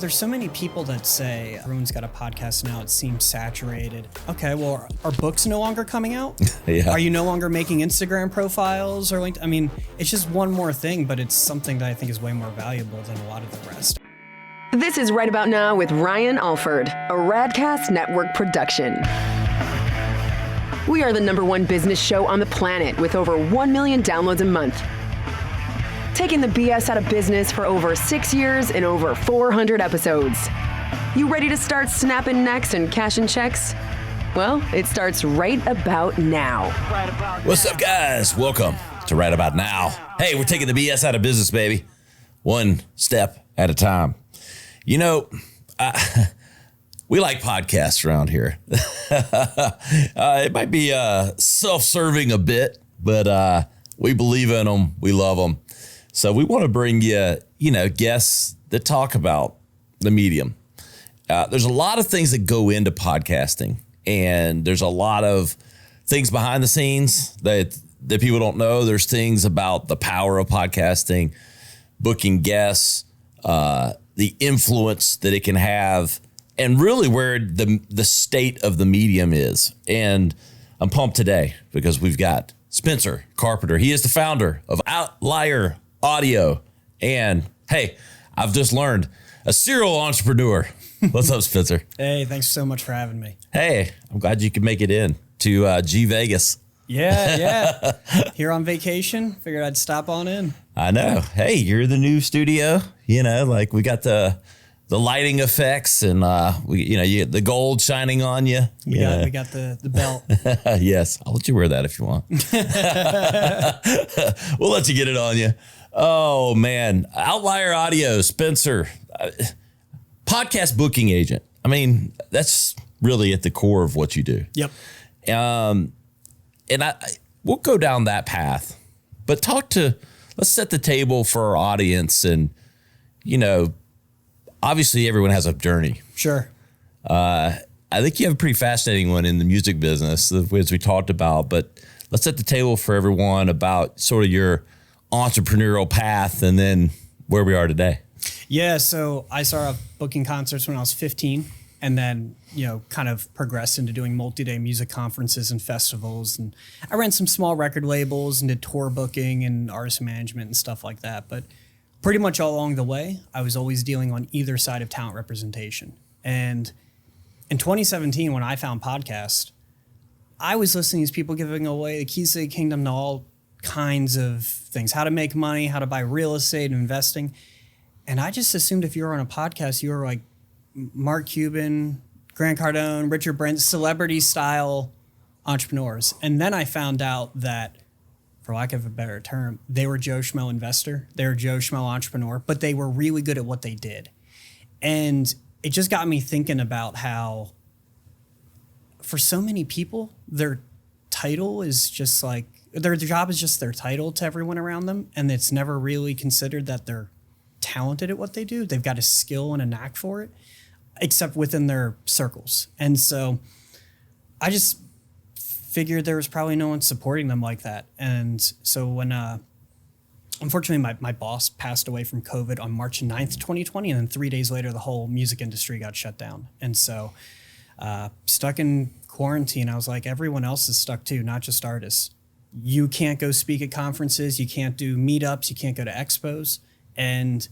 There's so many people that say everyone's got a podcast now, it seems saturated. Okay, well, are books no longer coming out? Yeah. Are you no longer making Instagram profiles or LinkedIn? I mean, it's just one more thing, but it's something that I think is way more valuable than a lot of the rest. This is Right About Now with Ryan Alford, a Radcast Network production. We are the #1 business show on the planet with over 1 million downloads a month. Taking the BS out of business for over 6 years and over 400 episodes. You ready to start snapping necks and cashing checks? Well, it starts right about now. What's up, guys? Welcome to Right About Now. Hey, we're taking the BS out of business, baby. One step at a time. You know, we like podcasts around here. It might be self-serving a bit, but we believe in them. We love them. So we want to bring you, guests that talk about the medium. There's a lot of things that go into podcasting, and there's a lot of things behind the scenes that people don't know. There's things about the power of podcasting, booking guests, the influence that it can have, and really where the state of the medium is. And I'm pumped today because we've got Spencer Carpenter. He is the founder of Outlier Audio. And hey, I've just learned, a serial entrepreneur. What's up, Spencer? Hey, thanks so much for having me. Hey, I'm glad you could make it in to G Vegas. Yeah. Here on vacation, figured I'd stop on in. I know. Hey, you're the new studio. We got the lighting effects and you the gold shining on you. We got the belt. Yes, I'll let you wear that if you want. We'll let you get it on you. Oh man, Outlier Audio, Spencer, podcast booking agent. I mean, that's really at the core of what you do. Yep. And we'll go down that path, but let's set the table for our audience. And, obviously everyone has a journey. Sure. I think you have a pretty fascinating one in the music business, as we talked about, but let's set the table for everyone about sort of your entrepreneurial path and then where we are today. Yeah. So I started booking concerts when I was 15 and then, kind of progressed into doing multi-day music conferences and festivals. And I ran some small record labels and did tour booking and artist management and stuff like that. But pretty much all along the way, I was always dealing on either side of talent representation. And in 2017, when I found podcasts, I was listening to these people giving away the keys to the kingdom to all kinds of things, how to make money, how to buy real estate and investing. And I just assumed if you were on a podcast, you were like Mark Cuban, Grant Cardone, Richard Branson, celebrity style entrepreneurs. And then I found out that, for lack of a better term, they were Joe Schmo investor, they were Joe Schmo entrepreneur, but they were really good at what they did. And it just got me thinking about how for so many people, their title is just like, their job is just their title to everyone around them. And it's never really considered that they're talented at what they do. They've got a skill and a knack for it, except within their circles. And so I just figured there was probably no one supporting them like that. And so when, unfortunately, my boss passed away from COVID on March 9th, 2020. And then 3 days later, the whole music industry got shut down. And so stuck in quarantine, I was like, everyone else is stuck too, not just artists. You can't go speak at conferences. You can't do meetups. You can't go to expos. And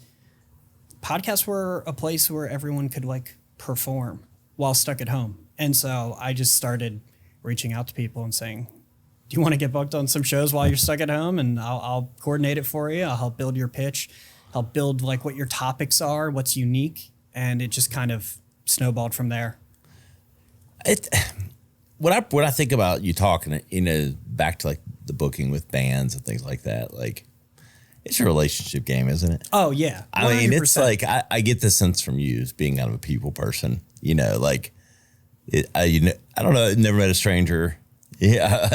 podcasts were a place where everyone could perform while stuck at home. And so I just started reaching out to people and saying, do you want to get booked on some shows while you're stuck at home? And I'll coordinate it for you. I'll help build your pitch, help build what your topics are, what's unique. And it just kind of snowballed from there. When I think about you talking, back to the booking with bands and things like that, it's a relationship game, isn't it? Oh yeah. 100%. I mean, it's I get the sense from you as being kind of a people person, I don't know, never met a stranger. Yeah.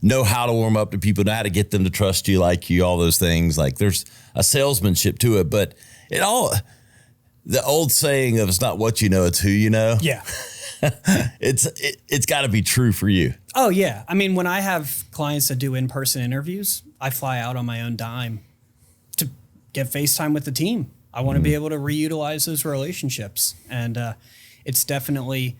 Know how to warm up to people, know how to get them to trust you, like you, all those things. There's a salesmanship to it, but the old saying of it's not what you know, it's who you know. Yeah. It's got to be true for you. Oh yeah. I mean, when I have clients that do in-person interviews, I fly out on my own dime to get FaceTime with the team. I want to be able to reutilize those relationships. And it's definitely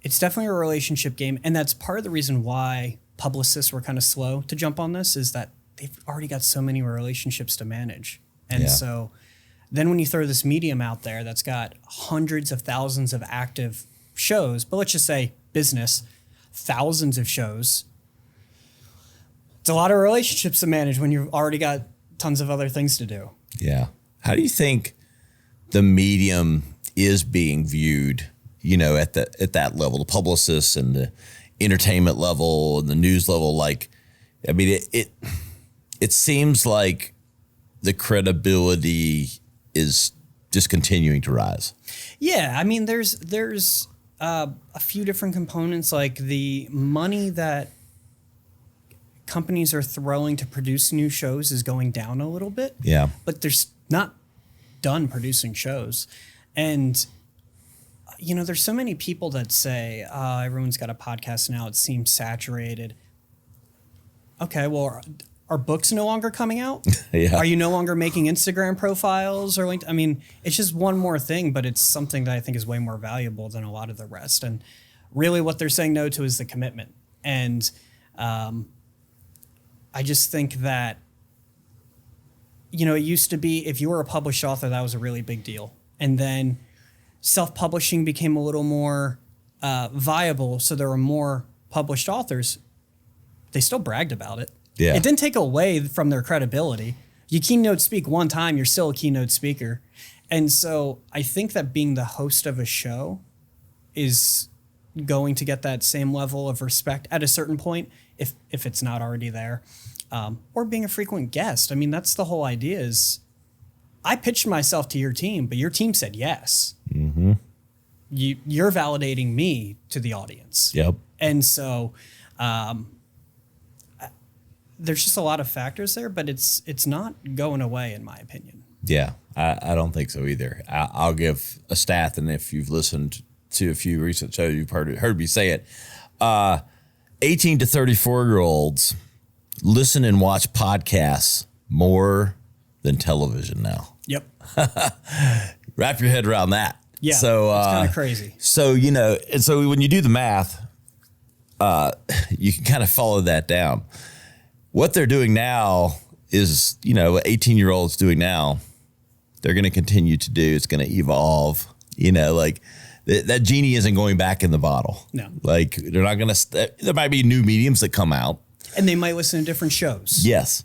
a relationship game. And that's part of the reason why publicists were kind of slow to jump on this, is that they've already got so many relationships to manage. And so then when you throw this medium out there that's got hundreds of thousands of active shows, but let's just say business, thousands of shows, it's a lot of relationships to manage when you've already got tons of other things to do. Yeah. How do you think the medium is being viewed, at that level, the publicists and the entertainment level and the news level? Like, I mean, it seems like the credibility is just continuing to rise. Yeah. I mean, there's a few different components, like the money that companies are throwing to produce new shows is going down a little bit. Yeah. But there's not done producing shows. And, there's so many people that say, everyone's got a podcast now, it seems saturated. Okay, well, are books no longer coming out? Yeah. Are you no longer making Instagram profiles or LinkedIn? I mean, it's just one more thing, but it's something that I think is way more valuable than a lot of the rest. And really what they're saying no to is the commitment. And I just think that, it used to be if you were a published author, that was a really big deal. And then self-publishing became a little more viable. So there were more published authors. They still bragged about it. Yeah. It didn't take away from their credibility. You keynote speak one time, you're still a keynote speaker. And so I think that being the host of a show is going to get that same level of respect at a certain point, if it's not already there. Or being a frequent guest. I mean, that's the whole idea is I pitched myself to your team, but your team said yes. Mm-hmm. You're validating me to the audience. Yep. And so there's just a lot of factors there, but it's not going away, in my opinion. Yeah, I don't think so either. I'll give a stat, and if you've listened to a few recent shows, you've heard me say it. 18 to 34-year-olds listen and watch podcasts more than television now. Yep. Wrap your head around that. Yeah, so it's kind of crazy. So, and so when you do the math, you can kind of follow that down. What they're doing now is, what 18-year-olds doing now, they're going to continue to do. It's going to evolve. Like that genie isn't going back in the bottle. No. Like they're not going to. There might be new mediums that come out, and they might listen to different shows. Yes,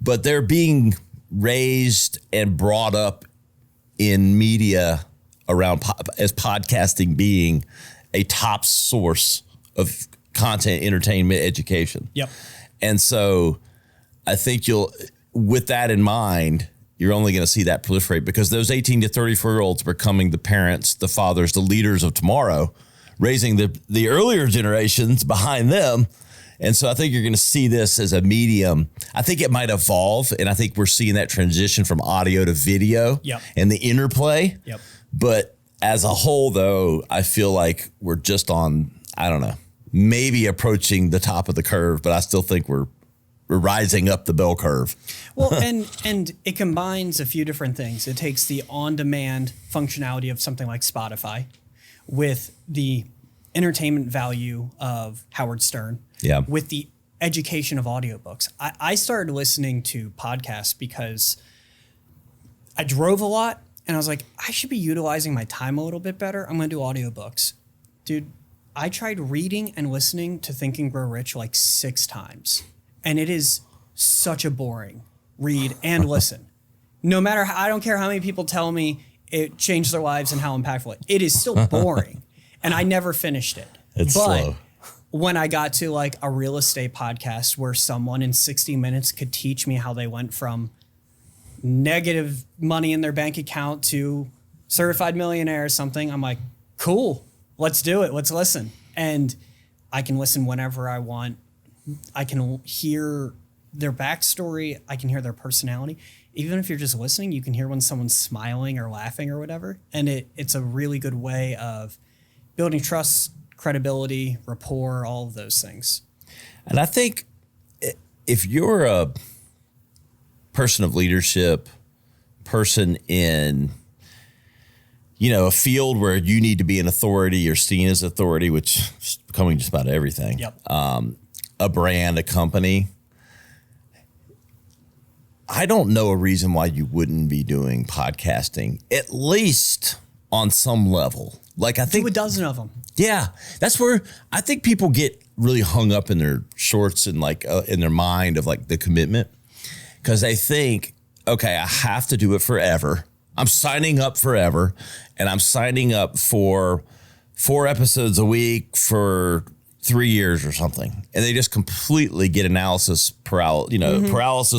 but they're being raised and brought up in media around as podcasting being a top source of content, entertainment, education. Yep. And so I think with that in mind, you're only going to see that proliferate because those 18 to 34-year-olds are becoming the parents, the fathers, the leaders of tomorrow, raising the earlier generations behind them. And so I think you're going to see this as a medium. I think it might evolve, and I think we're seeing that transition from audio to video. Yep. And the interplay. Yep. But as a whole, though, I feel like we're just on, I don't know, maybe approaching the top of the curve, but I still think we're rising up the bell curve. Well, and it combines a few different things. It takes the on-demand functionality of something like Spotify with the entertainment value of Howard Stern, with the education of audiobooks. I started listening to podcasts because I drove a lot, and I was like, I should be utilizing my time a little bit better. I'm going to do audiobooks. Dude, I tried reading and listening to Think and Grow Rich like 6 times. And it is such a boring read and listen. No matter how, I don't care how many people tell me it changed their lives and how impactful it is still boring. And I never finished it. It's slow. When I got to like a real estate podcast where someone in 60 minutes could teach me how they went from negative money in their bank account to certified millionaire or something, I'm like, cool, let's do it. Let's listen. And I can listen whenever I want. I can hear their backstory. I can hear their personality. Even if you're just listening, you can hear when someone's smiling or laughing or whatever. And it's a really good way of building trust, credibility, rapport, all of those things. And I think if you're a person of leadership, person in, a field where you need to be an authority, you're seen as authority, which is becoming just about everything. Yep. A brand, a company. I don't know a reason why you wouldn't be doing podcasting, at least on some level. Like I think do a dozen of them. Yeah, that's where I think people get really hung up in their shorts and like in their mind of like the commitment, because they think, okay, I have to do it forever. I'm signing up forever, and I'm signing up for 4 episodes a week for 3 years or something. And they just completely get paralysis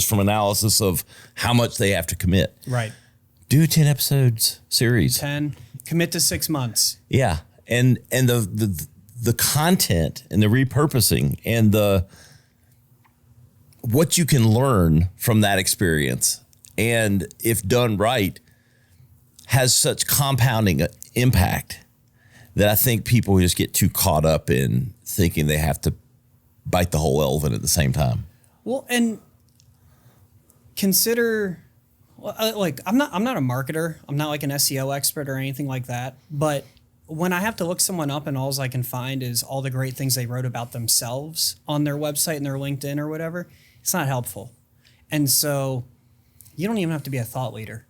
from analysis of how much they have to commit. Right. Do a 10 episodes series. 10, commit to 6 months. Yeah. And the content and the repurposing and what you can learn from that experience, and if done right, has such compounding impact that I think people just get too caught up in thinking they have to bite the whole elephant at the same time. Well, and consider, like, I'm not a marketer. I'm not like an SEO expert or anything like that. But when I have to look someone up and all I can find is all the great things they wrote about themselves on their website and their LinkedIn or whatever, it's not helpful. And so you don't even have to be a thought leader.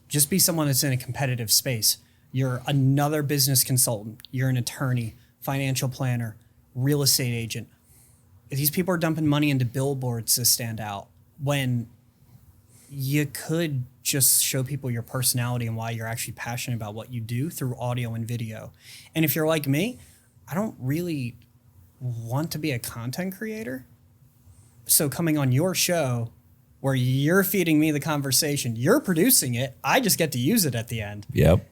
Just be someone that's in a competitive space. You're another business consultant. You're an attorney, financial planner, real estate agent. If these people are dumping money into billboards to stand out, when you could just show people your personality and why you're actually passionate about what you do through audio and video. And if you're like me, I don't really want to be a content creator. So coming on your show where you're feeding me the conversation, you're producing it, I just get to use it at the end. Yep.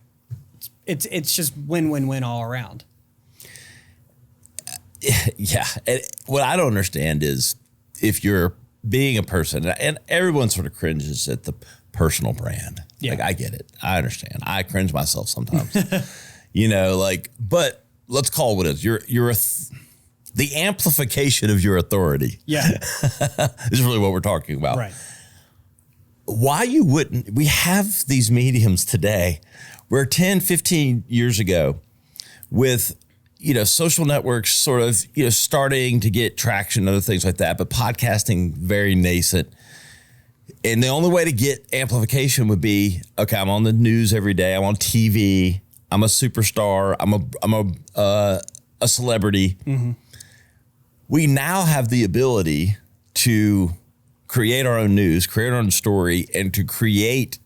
It's just win-win-win all around. Yeah. And what I don't understand is if you're being a person, and everyone sort of cringes at the personal brand. Yeah. Like, I get it. I understand. I cringe myself sometimes. But let's call it what it is. You're the amplification of your authority. Yeah. Is really what we're talking about. Right. Why you wouldn't, we have these mediums today where 10, 15 years ago with, social networks sort of, starting to get traction and other things like that, but podcasting very nascent. And the only way to get amplification would be, okay, I'm on the news every day. I'm on TV. I'm a superstar. I'm a celebrity. Mm-hmm. We now have the ability to create our own news, create our own story, and to create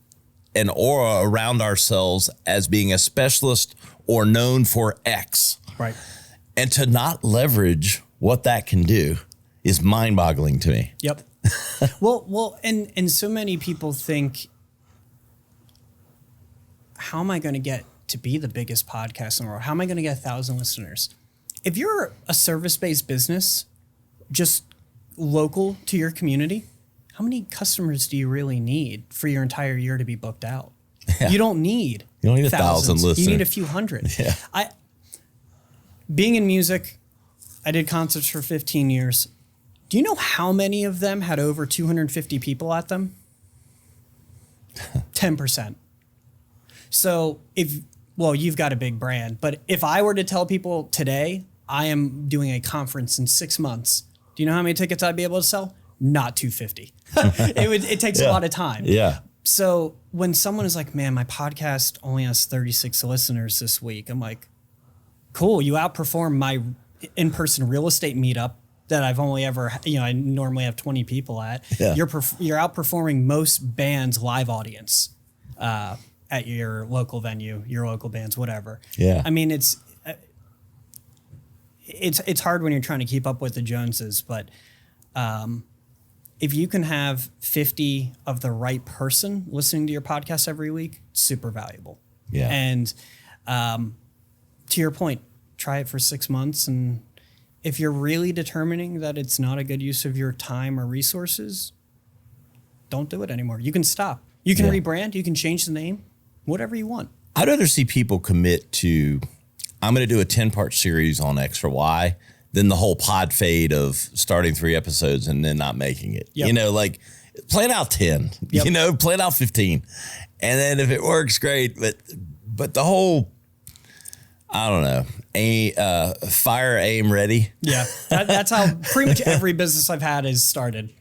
an aura around ourselves as being a specialist or known for X. Right. And to not leverage what that can do is mind-boggling to me. Yep. Well, and so many people think, how am I going to get to be the biggest podcast in the world? How am I going to get 1,000 listeners? If you're a service-based business, just local to your community, how many customers do you really need for your entire year to be booked out? Yeah. You don't need 1,000 listeners. You need a few hundred. Yeah. Being in music, I did concerts for 15 years. Do you know how many of them had over 250 people at them? 10%. So you've got a big brand, but if I were to tell people today, I am doing a conference in 6 months, do you know how many tickets I'd be able to sell? Not 250. It takes a lot of time. Yeah. So when someone is like, man, my podcast only has 36 listeners this week, I'm like, cool. You outperform my in-person real estate meetup that I've only ever, I normally have 20 people at. Yeah. You're outperforming most bands' live audience at your local venue, your local bands, whatever. Yeah. I mean, it's hard when you're trying to keep up with the Joneses, but if you can have 50 of the right person listening to your podcast every week, it's super valuable. Yeah. And to your point, try it for 6 months. And if you're really determining that it's not a good use of your time or resources, don't do it anymore. You can stop. You can rebrand. You can change the name, whatever you want. I'd rather see people commit to, I'm going to do a 10-part series on X or Y, than the whole pod fade of starting 3 episodes and then not making it. Yep. plan out 10, plan out 15. And then if it works, great. But the whole, I don't know, fire, aim, ready. Yeah, that's how pretty much every business I've had is started.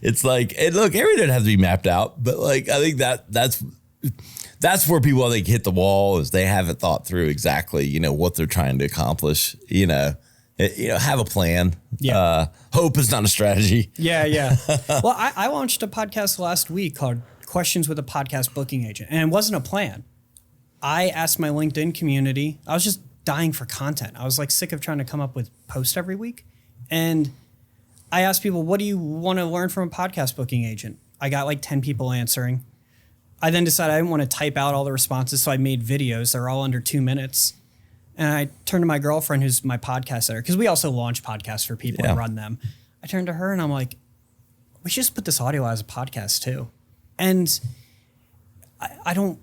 It's like, and look, everything doesn't have to be mapped out, but like, I think that's where people, I think, hit the wall is they haven't thought through exactly, what they're trying to accomplish, have a plan. Yeah. Hope is not a strategy. Yeah. Well, I launched a podcast last week called Questions with a Podcast Booking Agent, and it wasn't a plan. I asked my LinkedIn community. I was just dying for content. I was like sick of trying to come up with posts every week. And I asked people, what do you want to learn from a podcast booking agent? I got like 10 people answering. I then decided I didn't want to type out all the responses, so I made videos. They're all under 2 minutes. And I turned to my girlfriend, who's my podcast editor, because we also launch podcasts for people and run them. I turned to her and I'm like, we should just put this audio as a podcast too. And I'm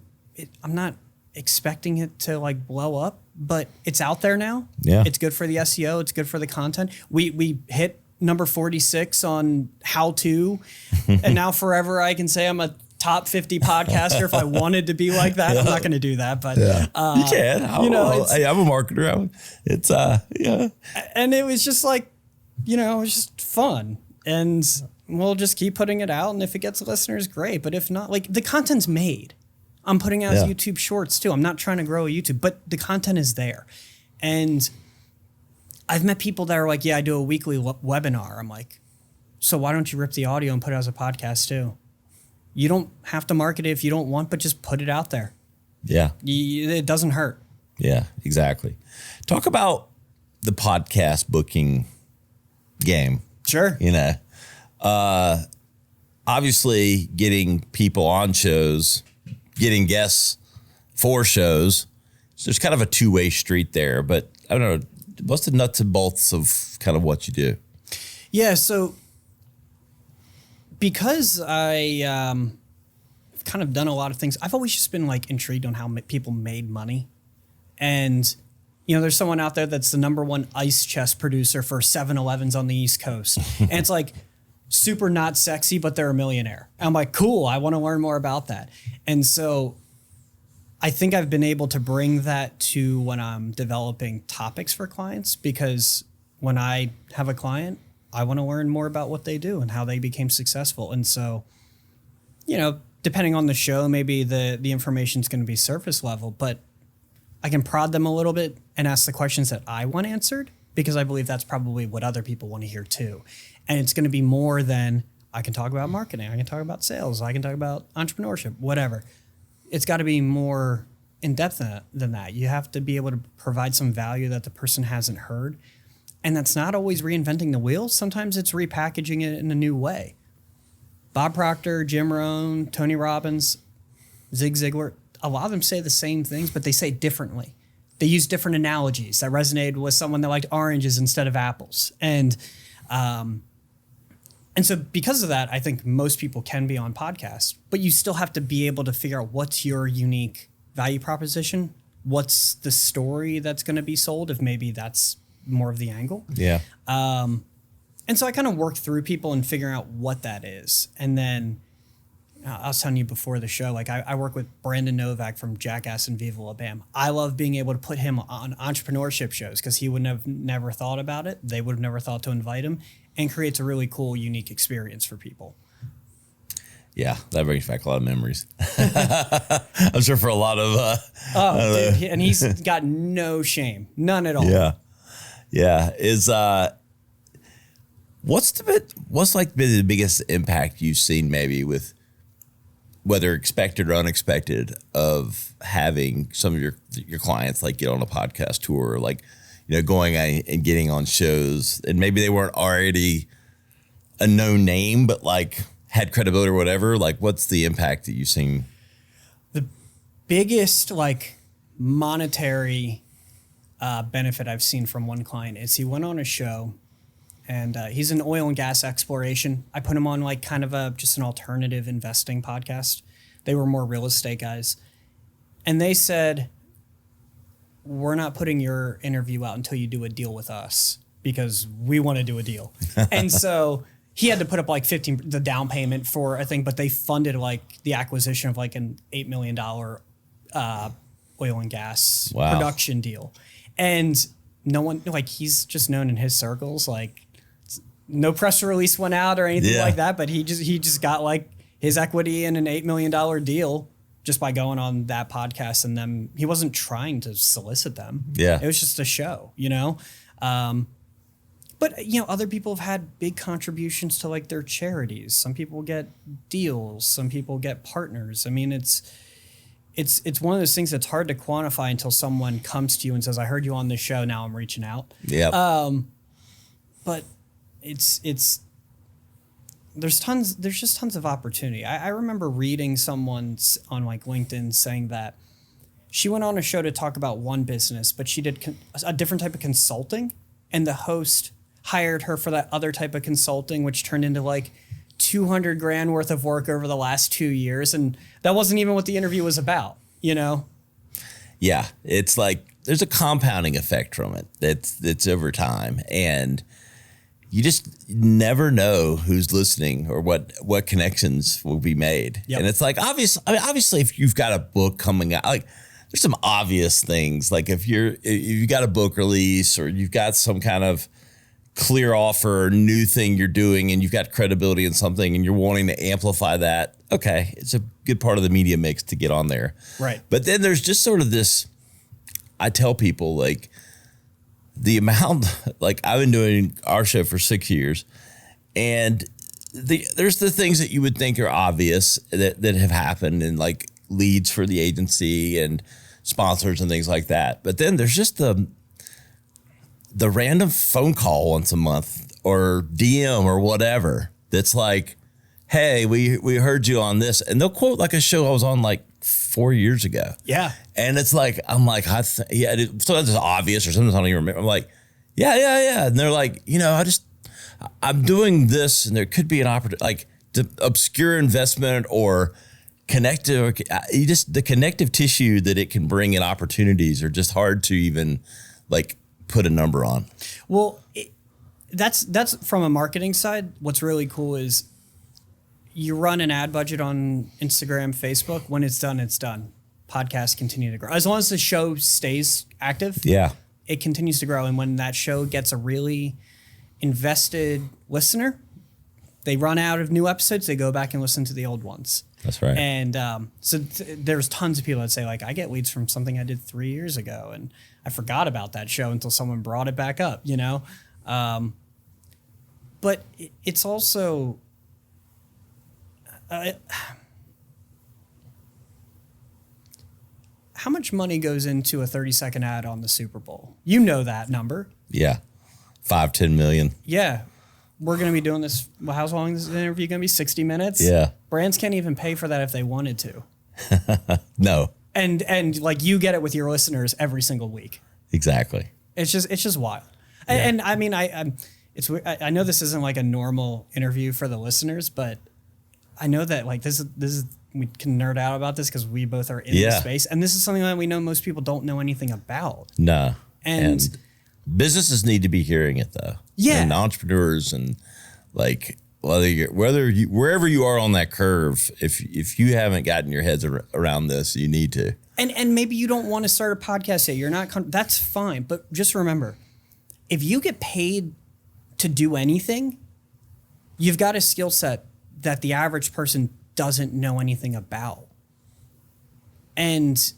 not expecting it to like blow up, but it's out there now. Yeah. It's good for the SEO. It's good for the content. We hit number 46 on how to, and now forever I can say I'm a top 50 podcaster if I wanted to be like that. I'm not going to do that, but you can. I'm a marketer. And it was just like, it was just fun, and we'll just keep putting it out. And if it gets listeners, great. But if not, like the content's made. I'm putting out YouTube shorts too. I'm not trying to grow a YouTube, but the content is there. And I've met people that are like, yeah, I do a weekly webinar. I'm like, so why don't you rip the audio and put it as a podcast too? You don't have to market it if you don't want, but just put it out there. Yeah. It doesn't hurt. Yeah, exactly. Talk about the podcast booking game. Sure. Obviously getting people on shows, getting guests for shows. So there's kind of a two-way street there, but I don't know, what's the nuts and bolts of kind of what you do? Yeah. So because I have kind of done a lot of things, I've always just been like intrigued on how people made money. And, there's someone out there that's the #1 ice chest producer for 7-Elevens on the East Coast. And it's like super not sexy, but they're a millionaire. And I'm like, cool, I want to learn more about that. And so I think I've been able to bring that to when I'm developing topics for clients, because when I have a client, I want to learn more about what they do and how they became successful. And so, depending on the show, maybe the information is going to be surface level, but I can prod them a little bit and ask the questions that I want answered, because I believe that's probably what other people want to hear too. And it's going to be more than I can talk about marketing, I can talk about sales, I can talk about entrepreneurship, whatever. It's got to be more in depth than that. You have to be able to provide some value that the person hasn't heard. And that's not always reinventing the wheel. Sometimes it's repackaging it in a new way. Bob Proctor, Jim Rohn, Tony Robbins, Zig Ziglar, a lot of them say the same things, but they say it differently. They use different analogies that resonated with someone that liked oranges instead of apples. And so because of that, I think most people can be on podcasts, but you still have to be able to figure out what's your unique value proposition, what's the story that's going to be sold, if maybe that's more of the angle. Yeah. And so I kind of work through people and figuring out what that is. And then I was telling you before the show, like I work with Brandon Novak from Jackass and Viva La Bam. I love being able to put him on entrepreneurship shows because he would have never thought about it. They would have never thought to invite him, and creates a really cool, unique experience for people. Yeah, that brings back a lot of memories. I'm sure for a lot of... dude, and he's got no shame, none at all. Yeah. Yeah. What's like been the biggest impact you've seen maybe with, whether expected or unexpected, of having some of your clients like get on a podcast tour, or like, going and getting on shows, and maybe they weren't already a known name, but like had credibility or whatever? Like, what's the impact that you've seen? The biggest like monetary benefit I've seen from one client is he went on a show, and he's in oil and gas exploration. I put him on like kind of just an alternative investing podcast. They were more real estate guys. And they said, we're not putting your interview out until you do a deal with us, because we want to do a deal. And so he had to put up like 15 the down payment for a thing, but they funded like the acquisition of like an $8 million oil and gas production deal. And no one, like, he's just known in his circles, like no press release went out or anything like that, but he just got like his equity in an $8 million deal just by going on that podcast, and them, he wasn't trying to solicit them. Yeah. It was just a show, you know? But, you know, other people have had big contributions to like their charities. Some people get deals. Some people get partners. I mean, it's one of those things that's hard to quantify until someone comes to you and says, I heard you on this show. Now I'm reaching out. Yeah. But there's just tons of opportunity. I remember reading someone on like LinkedIn saying that she went on a show to talk about one business, but she did a different type of consulting, and the host hired her for that other type of consulting, which turned into like $200,000 worth of work over the last 2 years. And that wasn't even what the interview was about, you know? Yeah. It's like, there's a compounding effect from it. That's over time. And you just never know who's listening or what connections will be made. Yep. And it's like, obviously if you've got a book coming out, like there's some obvious things. Like if you've got a book release or you've got some kind of clear offer, new thing you're doing, and you've got credibility in something and you're wanting to amplify that, okay, it's a good part of the media mix to get on there. Right. But then there's just sort of this, I tell people, like, the amount, like I've been doing our show for 6 years, and there's the things that you would think are obvious that have happened, and like leads for the agency and sponsors and things like that. But then there's just the random phone call once a month or DM or whatever that's like, hey, we heard you on this. And they'll quote like a show I was on like 4 years ago. Yeah. And it's like, I'm like, sometimes it's obvious or sometimes I don't even remember. I'm like, yeah. And they're like, you know, I'm doing this and there could be an opportunity, like the obscure investment or connective, the connective tissue that it can bring in opportunities are just hard to even like put a number on. Well, that's from a marketing side. What's really cool is you run an ad budget on Instagram, Facebook. When it's done, it's done. Podcasts continue to grow. As long as the show stays active, it continues to grow. And when that show gets a really invested listener, they run out of new episodes, they go back and listen to the old ones. That's right. And there's tons of people that say, like, I get leads from something I did 3 years ago, and I forgot about that show until someone brought it back up, you know? But it's also... how much money goes into a 30-second ad on the Super Bowl? You know that number. Yeah. 5-10 million. Yeah. We're going to be doing this. Well, how long is this interview going to be? 60 minutes? Yeah. Brands can't even pay for that if they wanted to. No. And like you get it with your listeners every single week. Exactly. It's just wild. Yeah. And I mean, I know this isn't like a normal interview for the listeners, but I know that like this is we can nerd out about this because we both are in this space, and this is something that we know most people don't know anything about. No. And businesses need to be hearing it though. Yeah. And entrepreneurs and like wherever you are on that curve, if you haven't gotten your heads around this, you need to. And maybe you don't want to start a podcast yet. You're not. That's fine. But just remember, if you get paid to do anything, you've got a skill set that the average person doesn't know anything about. And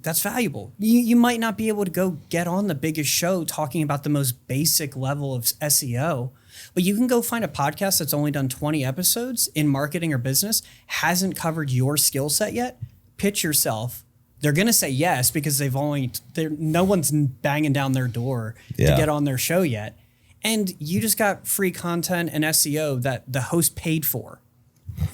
that's valuable. You might not be able to go get on the biggest show talking about the most basic level of SEO, but you can go find a podcast that's only done 20 episodes in marketing or business, hasn't covered your skill set yet. Pitch yourself. They're going to say yes because no one's banging down their door to get on their show yet. And you just got free content and SEO that the host paid for.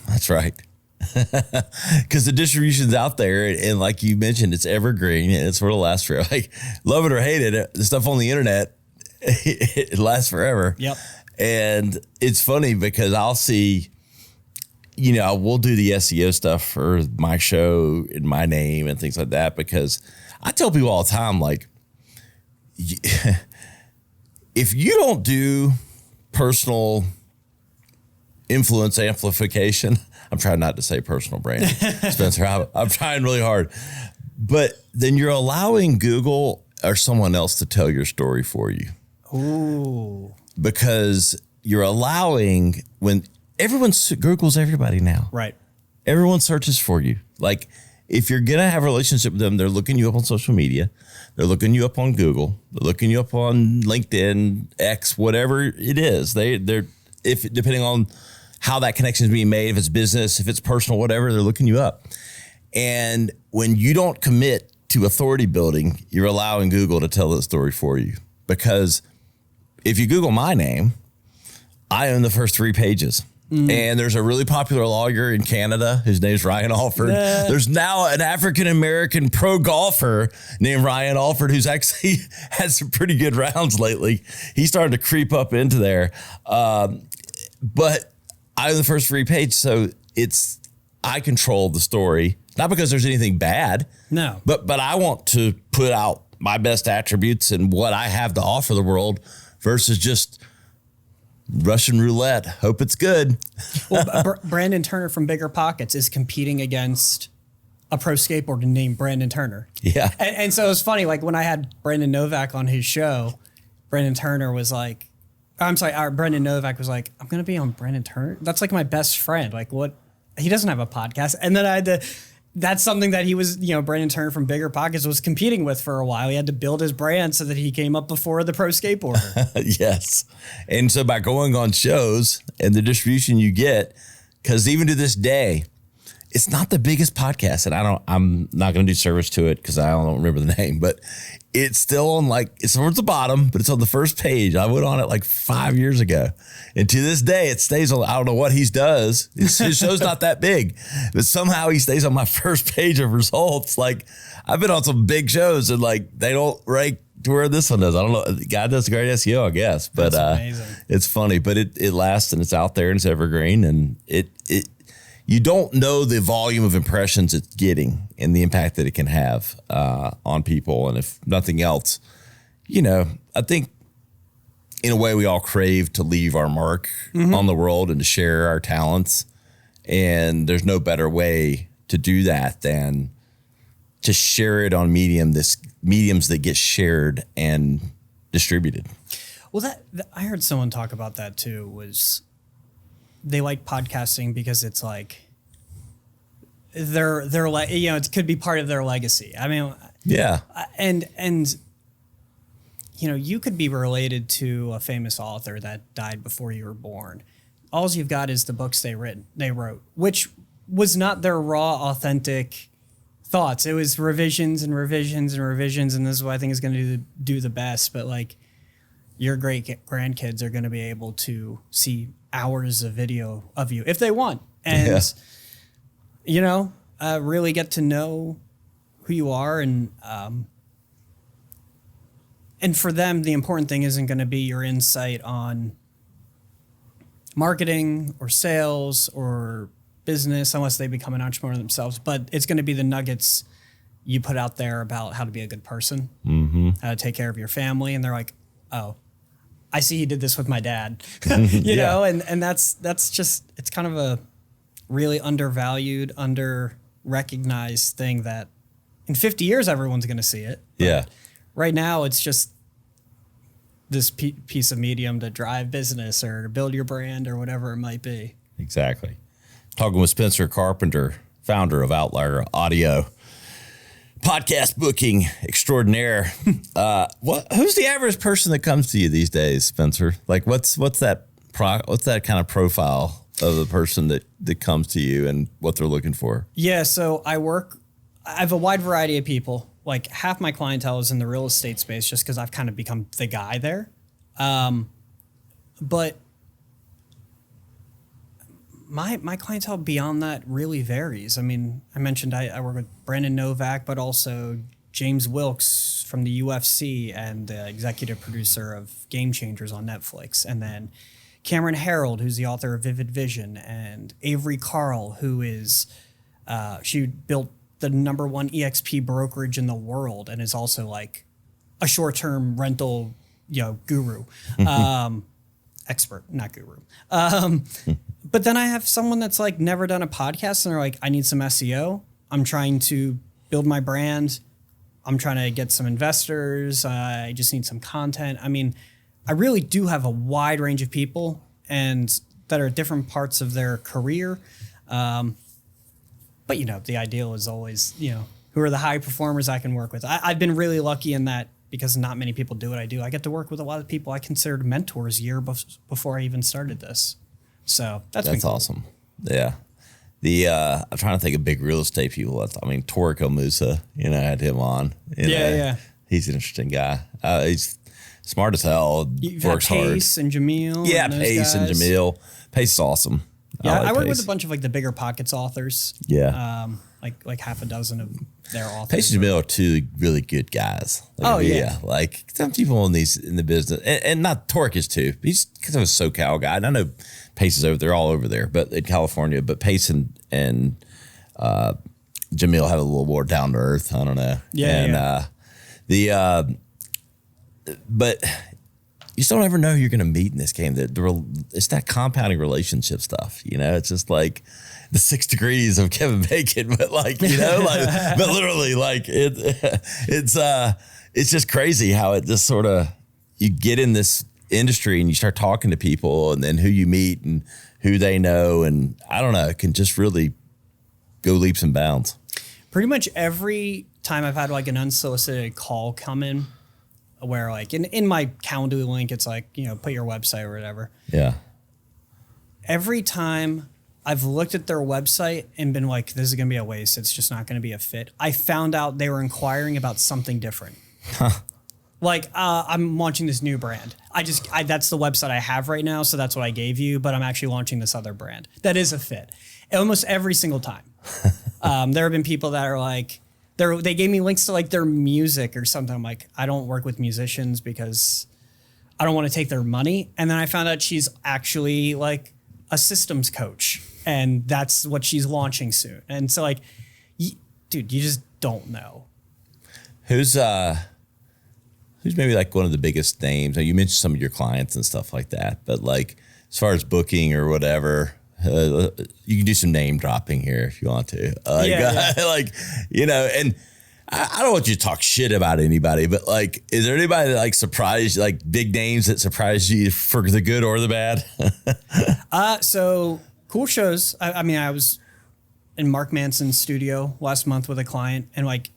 That's right. Because the distribution's out there, and like you mentioned, it's evergreen, and it's where it'll last forever. Like, love it or hate it, the stuff on the internet, it lasts forever. Yep. And it's funny because I'll see, you know, we'll do the SEO stuff for my show and my name and things like that, because I tell people all the time, like, if you don't do personal influence amplification. I'm trying not to say personal branding, Spencer. I'm trying really hard. But then you're allowing Google or someone else to tell your story for you. Ooh. Because you're allowing, when everyone Googles everybody now. Right. Everyone searches for you. Like, if you're going to have a relationship with them, they're looking you up on social media. They're looking you up on Google. They're looking you up on LinkedIn, X, whatever it is. They're depending on how that connection is being made, if it's business, if it's personal, whatever, they're looking you up. And when you don't commit to authority building, you're allowing Google to tell the story for you. Because if you Google my name, I own the first 3 pages. And there's a really popular lawyer in Canada. His name's Ryan Alford. There's now an African-American pro golfer named Ryan Alford who's actually had some pretty good rounds lately. He's starting to creep up into there. But I own the first 3 pages, so I control the story. Not because there's anything bad. No. But I want to put out my best attributes and what I have to offer the world versus just Russian roulette. Hope it's good. Well, Brandon Turner from Bigger Pockets is competing against a pro skateboarder named Brandon Turner. Yeah. And so it was funny, like when I had Brandon Novak on his show, Brandon Turner was like, Brandon Novak was like, I'm going to be on Brandon Turner. That's like my best friend. Like, what? He doesn't have a podcast. And then I had to, that's something that he was, Brandon Turner from Bigger Pockets was competing with for a while. He had to build his brand so that he came up before the pro skateboarder. Yes. And so by going on shows and the distribution you get, because even to this day, it's not the biggest podcast, and I'm not going to do service to it because I don't remember the name, but it's still on, like, it's towards the bottom, but it's on the first page. I went on it like 5 years ago, and to this day it stays on. I don't know what he does. His show's not that big, but somehow he stays on my first page of results. Like, I've been on some big shows and like they don't rank to where this one does. I don't know. God does great SEO, I guess, but That's amazing. It's funny, but it lasts and it's out there and it's evergreen, and it you don't know the volume of impressions it's getting and the impact that it can have on people. And if nothing else, I think in a way we all crave to leave our mark on the world and to share our talents. And there's no better way to do that than to share it on mediums that get shared and distributed. Well, I heard someone talk about that too, was they like podcasting because it's like they're like, it could be part of their legacy. I mean, yeah. And you could be related to a famous author that died before you were born. All you've got is the books they wrote, which was not their raw, authentic thoughts. It was revisions and revisions and revisions, and this is what I think is going to do the best. But like, your great grandkids are going to be able to see hours of video of you if they want, and really get to know who you are, and for them, the important thing isn't going to be your insight on marketing or sales or business, unless they become an entrepreneur themselves. But it's going to be the nuggets you put out there about how to be a good person, how to take care of your family, and they're like, oh, I see he did this with my dad, you know, and that's just, it's kind of a really undervalued, under-recognized thing that in 50 years, everyone's going to see it. Yeah. Right now, it's just this piece of medium to drive business or to build your brand or whatever it might be. Exactly. Talking with Spencer Carpenter, founder of Outlier Audio, podcast booking extraordinaire. Who's the average person that comes to you these days, Spencer? Like, what's that kind of profile of the person that comes to you and what they're looking for? Yeah, so I have a wide variety of people. Like, half my clientele is in the real estate space just because I've kind of become the guy there. But my clientele beyond that really varies. I mean, I mentioned I work with Brandon Novak, but also James Wilkes from the UFC and the executive producer of Game Changers on Netflix. And then Cameron Harold, who's the author of Vivid Vision, and Avery Carl, who is, she built the #1 EXP brokerage in the world and is also like a short-term rental, guru. expert, not guru. But then I have someone that's like never done a podcast and they're like, I need some SEO. I'm trying to build my brand. I'm trying to get some investors. I just need some content. I mean, I really do have a wide range of people and that are at different parts of their career. But, you know, the ideal is always, you know, who are the high performers I can work with. I've been really lucky in that because not many people do what I do. I get to work with a lot of people I considered mentors before I even started this. So that's cool. Awesome. Yeah. I'm trying to think of big real estate people. I mean, Toriko Musa, you know, I had him on. Yeah. He's an interesting guy. He's smart as hell. You've works had hard. Pace and Jamil. Yeah, and those Pace and guys. Jamil. Pace is awesome. Yeah, like I work Pace. with a bunch of like the bigger pockets authors. Yeah. Like half a dozen of their authors. Pace and Jamil are two really good guys. Like some people in the business, and not Torque is too. He's because of a SoCal guy. And I know Pace is over there, all over there, but in California. But Pace and Jamil have a little more down to earth. I don't know. But you just don't ever know who you're going to meet in this game. It's that compounding relationship stuff. You know, it's just like the 6 degrees of Kevin Bacon, but like, you know, like, but literally like it's just crazy how it just sort of, you get in this industry and you start talking to people and then who you meet and who they know. And I don't know, it can just really go leaps and bounds. Pretty much every time I've had like an unsolicited call come in where like in my Calendly link, it's like, you know, put your website or whatever. Yeah. Every time I've looked at their website and been like, this is going to be a waste. It's just not going to be a fit. I found out they were inquiring about something different. Like, I'm launching this new brand. That's the website I have right now. So that's what I gave you, but I'm actually launching this other brand. That is a fit. Almost every single time. There have been people that are like, they gave me links to like their music or something. I'm like, I don't work with musicians because I don't want to take their money. And then I found out she's actually like a systems coach and that's what she's launching soon. And so like, dude, you just don't know. Who's maybe like one of the biggest names? Now, you mentioned some of your clients and stuff like that, but like as far as booking or whatever, you can do some name dropping here if you want to. Like, you know, and I don't want you to talk shit about anybody, but like, is there anybody that like surprised, like big names that surprised you for the good or the bad? So cool shows. I mean, I was in Mark Manson's studio last month with a client and like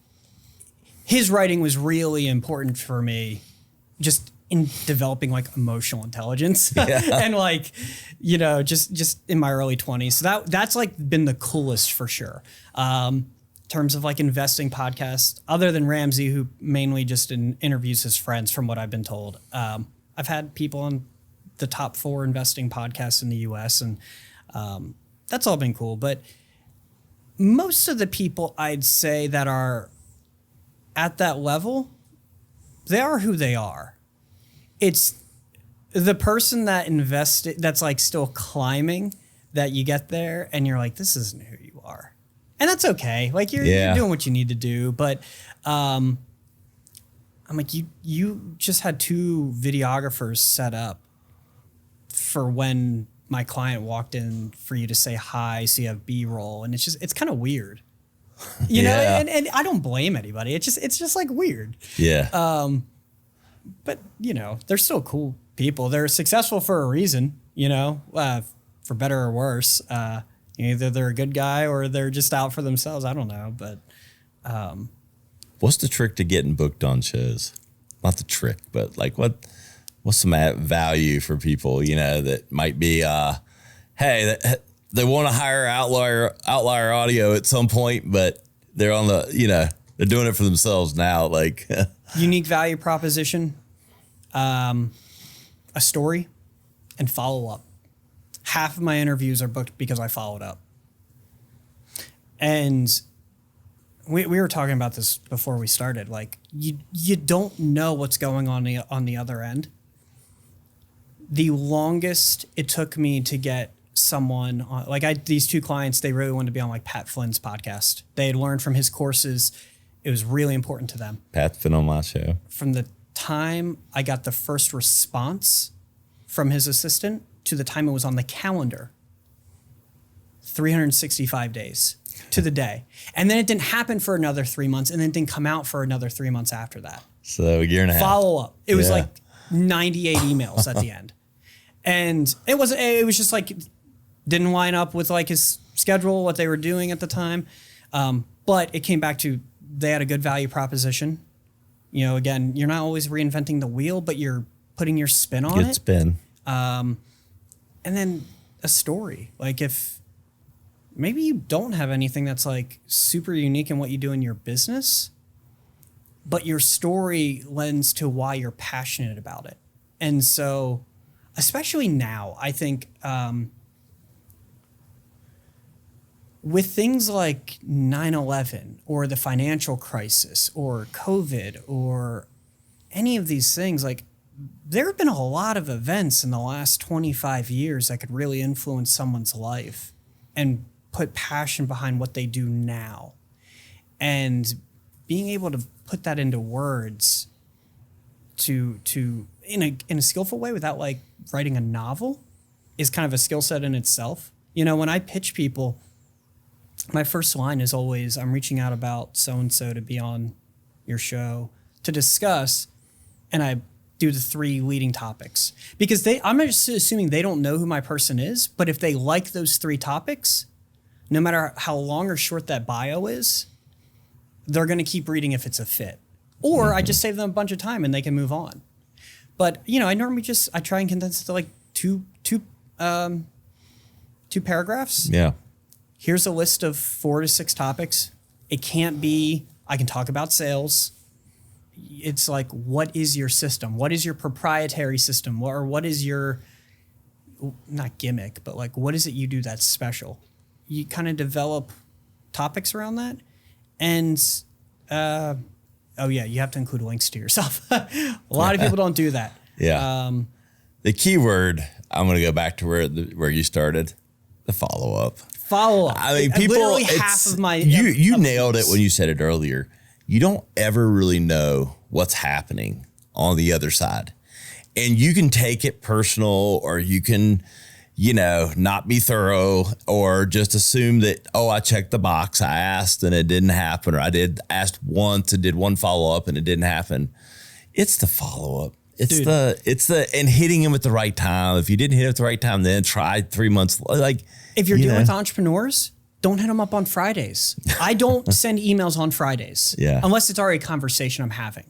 his writing was really important for me just in developing like emotional intelligence and like, you know, just in my early 20s. So that's like been the coolest for sure. In terms of like investing podcasts, other than Ramsey, who mainly just interviews his friends from what I've been told. I've had people on the top 4 investing podcasts in the US and that's all been cool. But most of the people I'd say that are at that level, they are who they are. It's the person that invested, that's like still climbing, that you get there and you're like, this isn't who you are. And that's okay. Like you're doing what you need to do. But I'm like, you just had 2 videographers set up for when my client walked in for you to say hi, so you have B-roll. And it's kind of weird. You know, and I don't blame anybody. It's just like weird. Yeah. But you know, they're still cool people. They're successful for a reason, you know, for better or worse. Either they're a good guy or they're just out for themselves. I don't know, but what's the trick to getting booked on shows? Not the trick, but like what's some value for people, you know, that might be, hey, they want to hire Outlier Audio at some point, but they're on the, you know, they're doing it for themselves now. Like unique value proposition, a story, and follow up. Half of my interviews are booked because I followed up. And we were talking about this before we started. Like you don't know what's going on the other end. The longest it took me to get someone on, like these 2 clients, they really wanted to be on like Pat Flynn's podcast. They had learned from his courses. It was really important to them. Pat's been on my show. From the time I got the first response from his assistant to the time it was on the calendar, 365 days to the day. And then it didn't happen for another 3 months, and then it didn't come out for another 3 months after that. So a year and a half. Follow up. It was like 98 emails at the end. And it was just like, didn't line up with like his schedule, what they were doing at the time. But it came back to, they had a good value proposition. You know, again, you're not always reinventing the wheel, but you're putting your spin on it. Good spin. And then a story. Like, if maybe you don't have anything that's like super unique in what you do in your business, but your story lends to why you're passionate about it. And so, especially now, I think with things like 9/11 or the financial crisis or COVID or any of these things, like, there have been a lot of events in the last 25 years that could really influence someone's life and put passion behind what they do now. And being able to put that into words to in a skillful way without like writing a novel is kind of a skill set in itself. You know, when I pitch people, my first line is always, I'm reaching out about so-and-so to be on your show to discuss, and I do the 3 leading topics. Because I'm just assuming they don't know who my person is, but if they like those 3 topics, no matter how long or short that bio is, they're going to keep reading if it's a fit. Or I just save them a bunch of time and they can move on. But, you know, I normally I try and condense it to like two paragraphs. Yeah. Here's a list of 4 to 6 topics. It can't be, I can talk about sales. It's like, what is your system? What is your proprietary system? Or what is your, not gimmick, but like, what is it you do that's special? You kind of develop topics around that. And, oh yeah, you have to include links to yourself. A lot of people don't do that. Yeah. The key word, I'm going to go back to where you started, the follow-up. Follow-up. I mean, people, literally half of my... You nailed it when you said it earlier. You don't ever really know what's happening on the other side. And you can take it personal, or you can, you know, not be thorough, or just assume that, oh, I checked the box. I asked and it didn't happen. Or I asked once and did one follow-up and it didn't happen. It's the follow-up. It's and hitting him at the right time. If you didn't hit him at the right time, then try 3 months. Like, if you're dealing with entrepreneurs, don't hit them up on Fridays. I don't send emails on Fridays. Yeah. Unless it's already a conversation I'm having.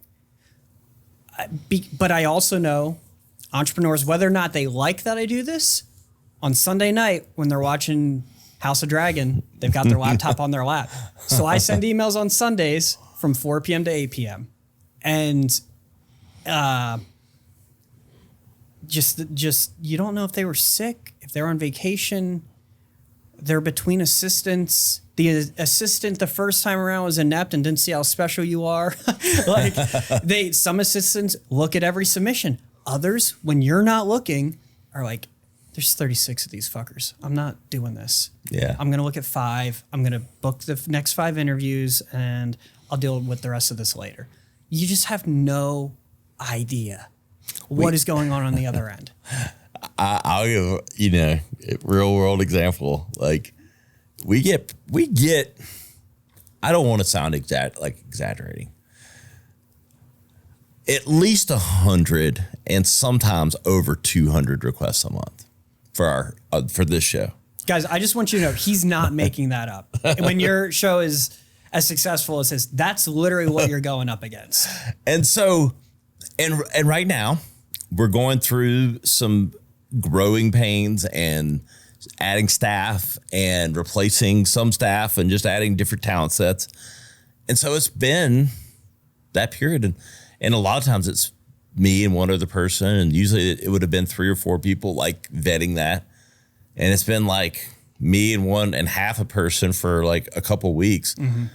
But I also know entrepreneurs, whether or not they like that I do this, on Sunday night when they're watching House of Dragon, they've got their laptop on their lap. So I send emails on Sundays from 4 p.m. to 8 p.m. And just you don't know if they were sick, if they're on vacation, they're between assistants. The assistant the first time around was inept and didn't see how special you are. Like, some assistants look at every submission. Others, when you're not looking, are like, there's 36 of these fuckers. I'm not doing this. Yeah. I'm going to look at 5. I'm going to book the next 5 interviews, and I'll deal with the rest of this later. You just have no idea what is going on the other end. I'll give, a real world example. Like, we get, I don't want to sound exaggerating, at least 100 and sometimes over 200 requests a month for this show. Guys, I just want you to know, he's not making that up. When your show is as successful as his, that's literally what you're going up against. And so, and right now we're going through some growing pains and adding staff and replacing some staff and just adding different talent sets. And so it's been that period. And a lot of times it's me and one other person. And usually it would have been 3 or 4 people like vetting that. And it's been like me and one and half a person for like a couple weeks. Mm-hmm.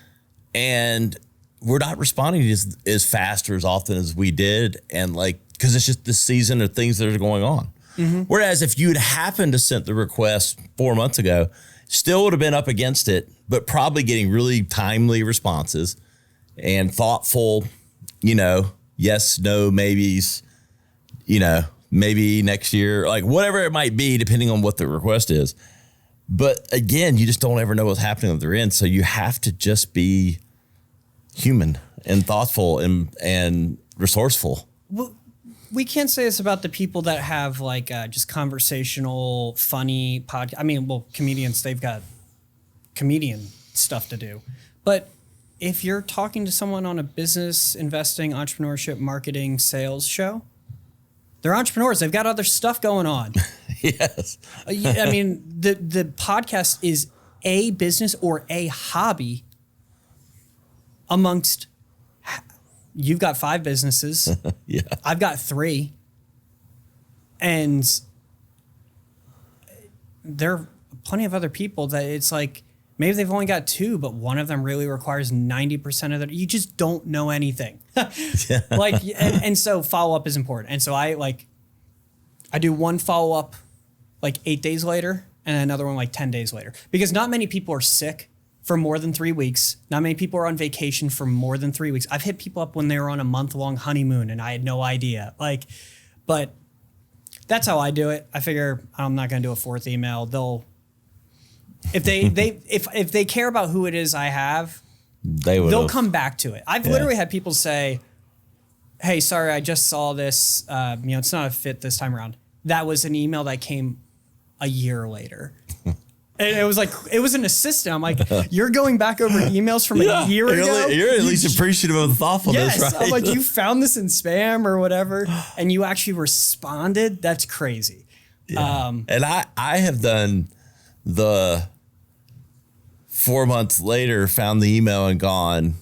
And we're not responding as fast or as often as we did. And like, cause it's just the season of things that are going on. Mm-hmm. Whereas if you'd happened to send the request 4 months ago, still would have been up against it, but probably getting really timely responses and thoughtful, yes, no, maybes, maybe next year, like whatever it might be, depending on what the request is. But again, you just don't ever know what's happening at their end. So you have to just be human and thoughtful and resourceful. Well, we can't say this about the people that have like just conversational, funny podcast. I mean, well, comedians, they've got comedian stuff to do. But if you're talking to someone on a business, investing, entrepreneurship, marketing, sales show, they're entrepreneurs. They've got other stuff going on. Yes. I mean, the podcast is a business or a hobby amongst, you've got 5 businesses. Yeah. I've got 3. And there are plenty of other people that it's like, maybe they've only got 2, but one of them really requires 90% of you just don't know anything. Yeah. Like, and so follow-up is important. And so I do one follow-up like 8 days later and another one like 10 days later, because not many people are sick for more than 3 weeks. Not many people are on vacation for more than 3 weeks. I've hit people up when they were on a month-long honeymoon and I had no idea. But that's how I do it. I figure I'm not going to do a 4th email. If they care about who it is I have, they'll come back to it. I've literally had people say, "Hey, sorry, I just saw this. It's not a fit this time around." That was an email that came a year later. And it was an assistant. I'm like, you're going back over emails from a year ago? You're at least appreciative of the thoughtfulness, yes. right? I'm like, you found this in spam or whatever, and you actually responded? That's crazy. Yeah. And I have done the 4 months later, found the email and gone,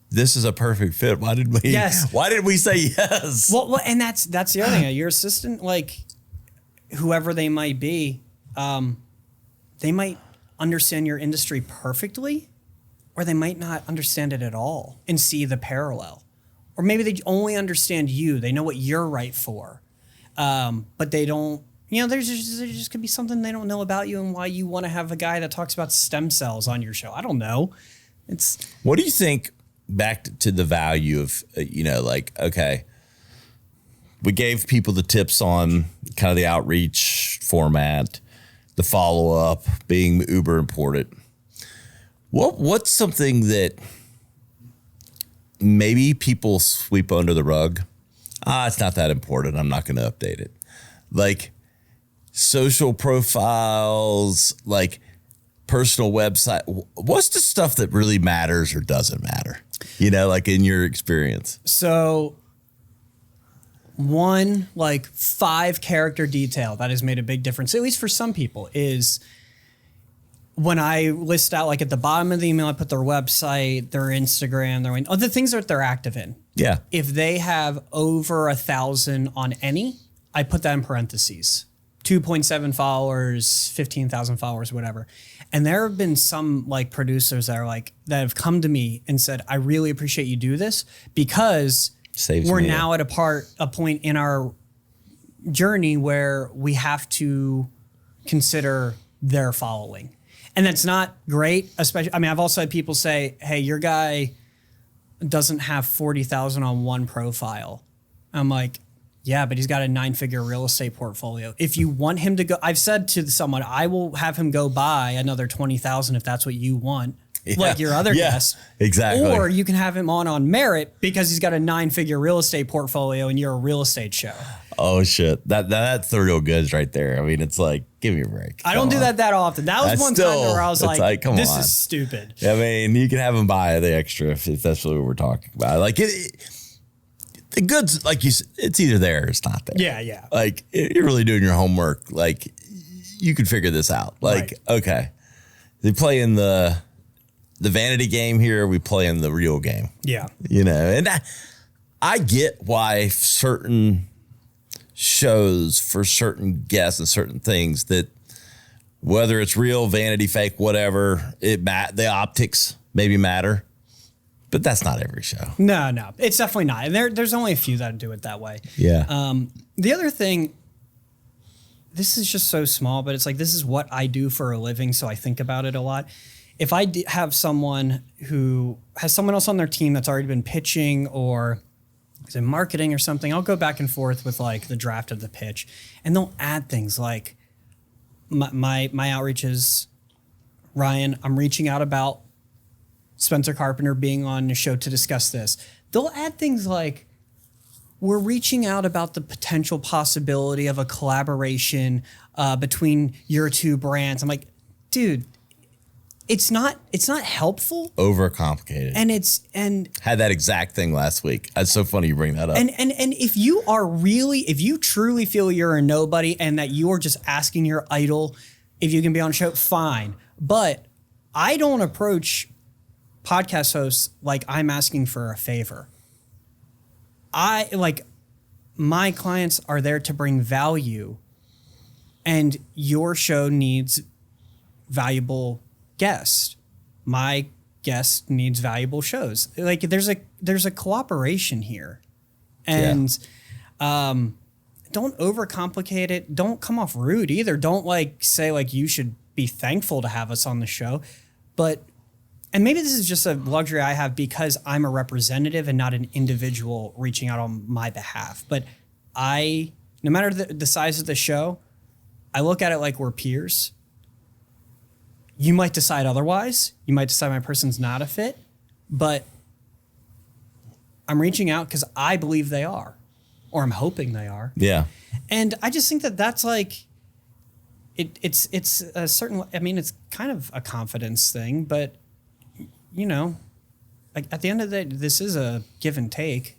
this is a perfect fit. Why did we say yes? Well, and that's the other thing. Your assistant, like whoever they might be, they might understand your industry perfectly, or they might not understand it at all and see the parallel. Or maybe they only understand you. They know what you're right for. But they don't, there just could be something they don't know about you and why you want to have a guy that talks about stem cells on your show. I don't know. What do you think, back to the value of, okay, we gave people the tips on kind of the outreach format, the follow-up being uber important. What's something that maybe people sweep under the rug? It's not that important. I'm not going to update it. Like social profiles, like personal website. What's the stuff that really matters or doesn't matter? Like in your experience. So one, like 5 character detail that has made a big difference, at least for some people, is when I list out, like at the bottom of the email, I put their website, their Instagram, the things that they're active in. Yeah. If they have over 1,000 on any, I put that in parentheses. 2.7 followers, 15,000 followers, whatever. And there have been some like producers that have come to me and said, I really appreciate you do this because we're now at a point in our journey where we have to consider their following. And that's not great, especially, I've also had people say, hey, your guy doesn't have 40,000 on one profile. I'm like, yeah, but he's got a 9-figure real estate portfolio. If you want him to go, I've said to someone, I will have him go buy another 20,000 if that's what you want. Yeah. Like your other guest. Exactly. Or you can have him on merit because he's got a 9-figure real estate portfolio and you're a real estate show. Oh shit. That's the real goods right there. It's like, give me a break. I don't do that often. That was one time where I was like come this is stupid. You can have him buy the extra if that's what we're talking about. Like the goods, like you said, it's either there or it's not there. Yeah, yeah. Like you're really doing your homework. Like you can figure this out. Like, okay, they play in the vanity game here. We play in the real game. Yeah. And I get why certain shows for certain guests and certain things that whether it's real, vanity, fake, whatever, the optics maybe matter. But that's not every show. No, it's definitely not. And there's only a few that do it that way. Yeah. The other thing, this is just so small, but it's like, this is what I do for a living. So I think about it a lot. If I have someone who has someone else on their team that's already been pitching or in marketing or something, I'll go back and forth with like the draft of the pitch, and they'll add things like my outreach is, Ryan, I'm reaching out about Spencer Carpenter being on the show to discuss this. They'll add things like, we're reaching out about the potential possibility of a collaboration between your two brands. I'm like, dude, it's not helpful. Overcomplicated. And had that exact thing last week. That's so funny you bring that up. And if you truly feel you're a nobody and that you are just asking your idol if you can be on a show, fine. But I don't approach podcast hosts like I'm asking for a favor. My clients are there to bring value, and your show needs valuable guests. My guest needs valuable shows. Like there's a cooperation here, and don't overcomplicate it. Don't come off rude either. Don't like say like you should be thankful to have us on the show, and maybe this is just a luxury I have because I'm a representative and not an individual reaching out on my behalf. But no matter the size of the show, I look at it like we're peers. You might decide otherwise. You might decide my person's not a fit, but I'm reaching out because I believe they are, or I'm hoping they are. Yeah. And I just think that that's like, it's a certain, I mean, it's kind of a confidence thing, but you know, like at the end of the day, this is a give and take,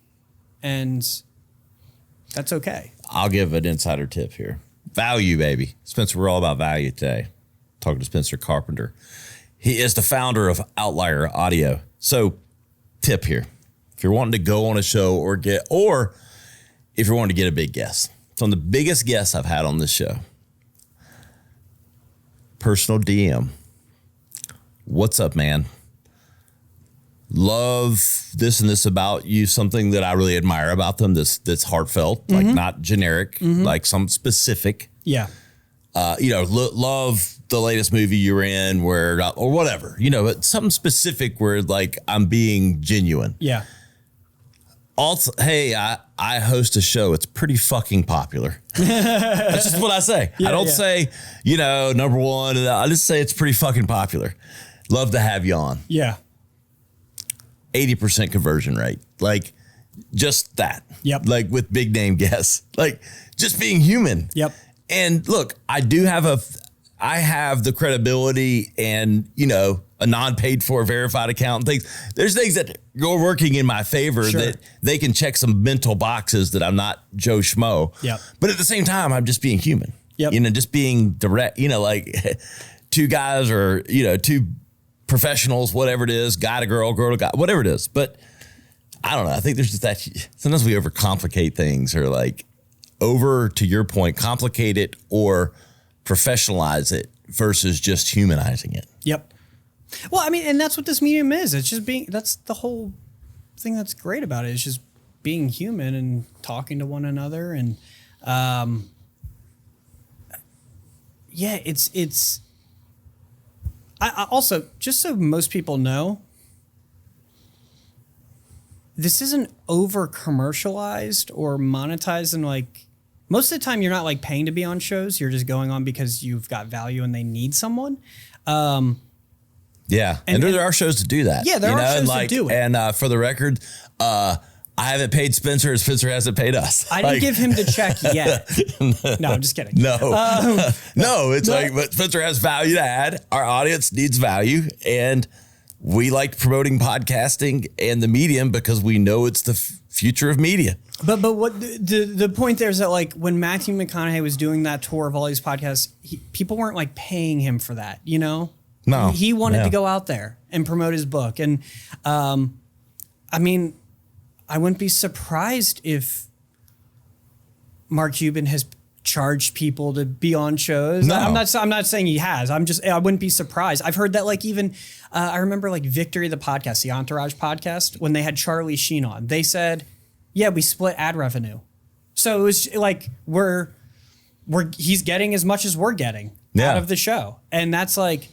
and that's okay. I'll give an insider tip here. Value, baby. Spencer, we're all about value today. Talking to Spencer Carpenter. He is the founder of Outlier Audio. So tip here. If you're wanting to go on a show or if you're wanting to get a big guest. Some of the biggest guests I've had on this show. Personal DM. What's up, man? Love this and this about you, something that I really admire about them that's heartfelt, like not generic, like some specific. Yeah. Love the latest movie you were in or whatever, but something specific where like I'm being genuine. Yeah. Also, hey, I host a show. It's pretty fucking popular. That's just what I say. I don't say, number one. I just say it's pretty fucking popular. Love to have you on. Yeah. 80% conversion rate. Like just that. Yep. Like with big name guests, like just being human. Yep. And look, I have the credibility and, a non-paid for verified account and things. There's things that are working in my favor that they can check some mental boxes that I'm not Joe Schmo. Yep. But at the same time, I'm just being human. Yep. Just being direct, like two guys or, two professionals, whatever it is, guy to girl, girl to guy, whatever it is. But I don't know. I think there's just that sometimes we overcomplicate things or like to your point, complicate it or professionalize it versus just humanizing it. Yep. Well, I mean, and that's what this medium is. It's just that's the whole thing that's great about it. It's just being human and talking to one another. And I also, just so most people know, this isn't over commercialized or monetized. And like most of the time you're not like paying to be on shows. You're just going on because you've got value and they need someone. Yeah. And there are shows to do that. Yeah, there are shows to do it. And for the record, I haven't paid Spencer and Spencer hasn't paid us. I didn't give him the check yet. No, I'm just kidding. No, but Spencer has value to add. Our audience needs value. And we like promoting podcasting and the medium because we know it's the future of media. But what the point there is that like when Matthew McConaughey was doing that tour of all these podcasts, people weren't like paying him for that, No. He wanted to go out there and promote his book. And I mean, I wouldn't be surprised if Mark Cuban has charged people to be on shows. No. I'm not saying he has. I wouldn't be surprised. I've heard that like even I remember like Victory the podcast, the Entourage podcast, when they had Charlie Sheen on, they said, yeah, we split ad revenue. So it was like he's getting as much as we're getting out of the show. And that's like